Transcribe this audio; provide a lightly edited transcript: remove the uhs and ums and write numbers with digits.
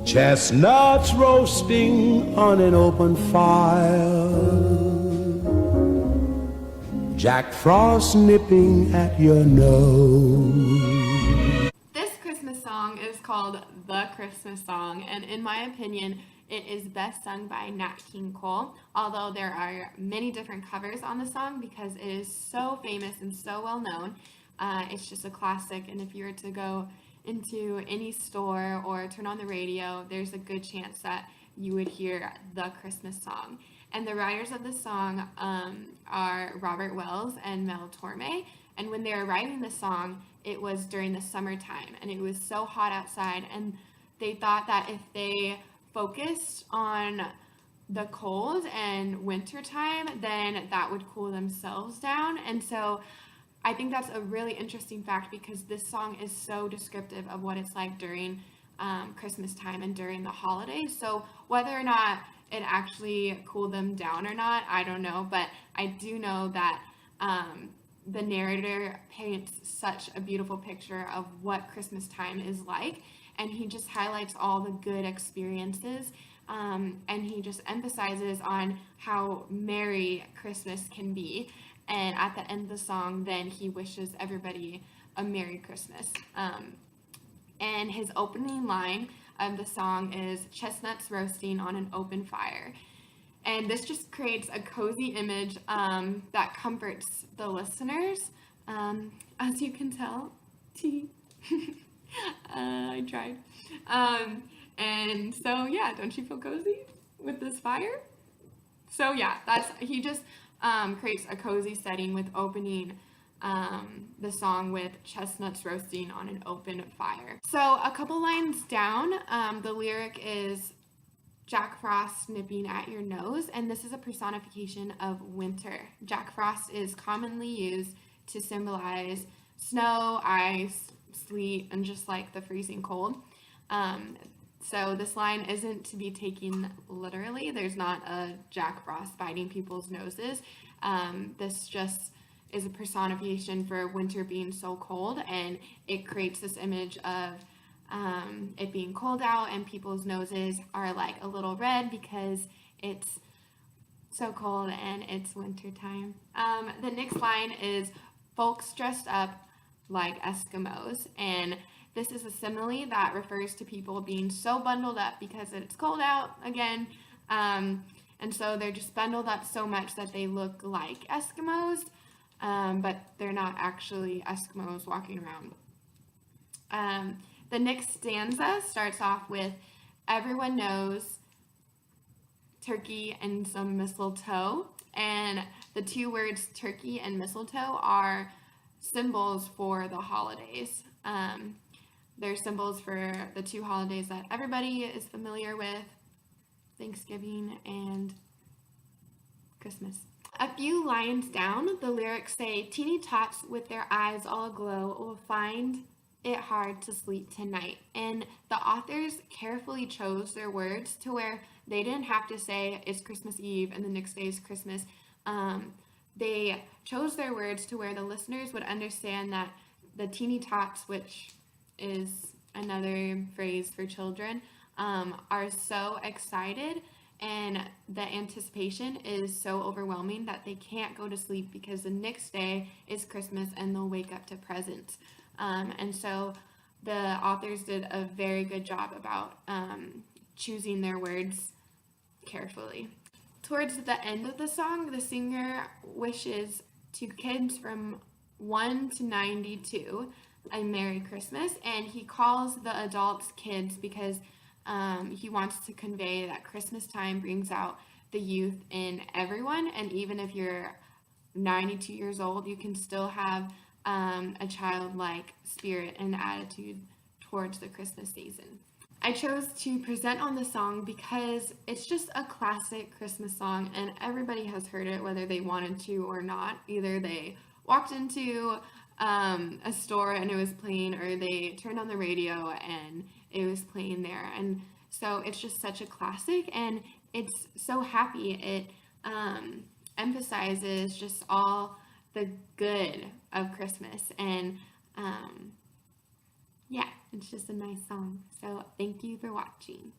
Chestnuts roasting on an open fire, Jack Frost nipping at your nose. This Christmas song is called The Christmas Song, and in my opinion, it is best sung by Nat King Cole, although there are many different covers on the song because it is so famous and so well known. It's just a classic, and if you were to go into any store or turn on the radio, there's a good chance that you would hear The Christmas Song. And the writers of the song are Robert Wells and Mel Torme. And when they were writing the song, it was during the summertime and it was so hot outside. And they thought that if they focused on the cold and wintertime, then that would cool themselves down. And so I think that's a really interesting fact because this song is so descriptive of what it's like during Christmas time and during the holidays. So whether or not it actually cooled them down or not, I don't know, but I do know that the narrator paints such a beautiful picture of what Christmas time is like, and he just highlights all the good experiences, and he just emphasizes on how merry Christmas can be. And at the end of the song, then he wishes everybody a Merry Christmas. And his opening line of the song is chestnuts roasting on an open fire. And this just creates a cozy image that comforts the listeners. As you can tell, I tried. And so, yeah, don't you feel cozy with this fire? So, yeah, he just creates a cozy setting with opening the song with chestnuts roasting on an open fire. So a couple lines down, the lyric is Jack Frost nipping at your nose, and this is a personification of winter. Jack Frost is commonly used to symbolize snow, ice, sleet, and just like the freezing cold. So this line isn't to be taken literally. There's not a Jack Frost biting people's noses. This just is a personification for winter being so cold, and it creates this image of it being cold out and people's noses are like a little red because it's so cold and it's winter time. The next line is folks dressed up like Eskimos, and this is a simile that refers to people being so bundled up because it's cold out again. And so they're just bundled up so much that they look like Eskimos, but they're not actually Eskimos walking around. The next stanza starts off with, everyone knows turkey and some mistletoe. And the two words turkey and mistletoe are symbols for the holidays. They're symbols for the two holidays that everybody is familiar with, Thanksgiving and Christmas. A few lines down, the lyrics say, teeny tots with their eyes all aglow will find it hard to sleep tonight. And the authors carefully chose their words to where they didn't have to say it's Christmas Eve and the next day is Christmas. They chose their words to where the listeners would understand that the teeny tots, which is another phrase for children, are so excited and the anticipation is so overwhelming that they can't go to sleep because the next day is Christmas and they'll wake up to presents. And so the authors did a very good job about choosing their words carefully. Towards the end of the song, the singer wishes to kids from 1 to 92 a Merry Christmas, and he calls the adults kids because he wants to convey that Christmas time brings out the youth in everyone, and even if you're 92 years old, you can still have a childlike spirit and attitude towards the Christmas season. I chose to present on the song because it's just a classic Christmas song and everybody has heard it whether they wanted to or not. Either they walked into a store and it was playing, or they turned on the radio and it was playing there. And so it's just such a classic and it's so happy. It emphasizes just all the good of Christmas, and yeah, it's just a nice song. So thank you for watching.